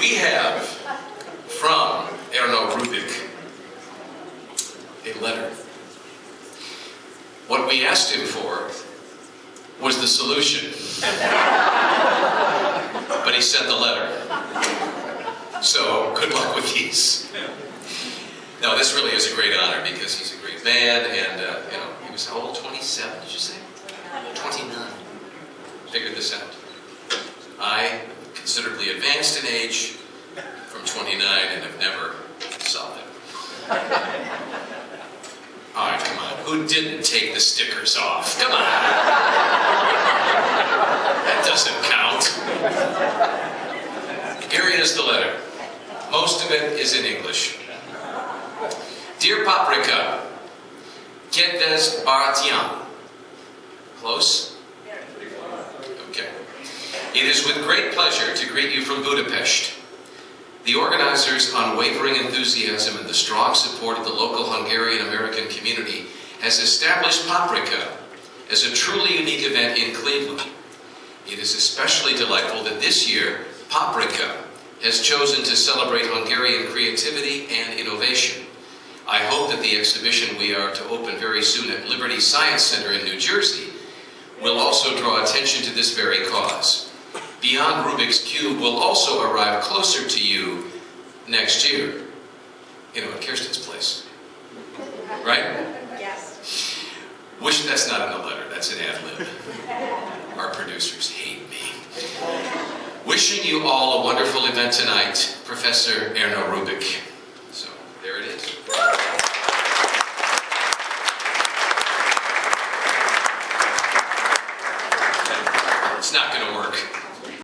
We have from Ernő Rubik a letter. What we asked him for was the solution. But he sent the letter. So good luck with these. No, this really is a great honor because he's a great man, and you know, he was how old? 27, did you say? 29. Figured this out. I, considerably advanced in age, from 29, and have never solved it. All right, come on. Who didn't take the stickers off? Come on. That doesn't count. Here is the letter. Most of it is in English. Dear Paprika, Kedves Baratyam. Close? Okay. It is with great pleasure to greet you from Budapest. The organizers' unwavering enthusiasm and the strong support of the local Hungarian-American community has established Paprika as a truly unique event in Cleveland. It is especially delightful that this year, Paprika has chosen to celebrate Hungarian creativity and innovation. I hope that the exhibition we are to open very soon at Liberty Science Center in New Jersey will also draw attention to this very cause. Beyond Rubik's Cube will also arrive closer to you next year. You know, at Kirsten's place. Right? Yes. Wish that's not in the letter, that's an ad-lib. Our producers hate me. Wishing you all a wonderful event tonight, Professor Ernő Rubik.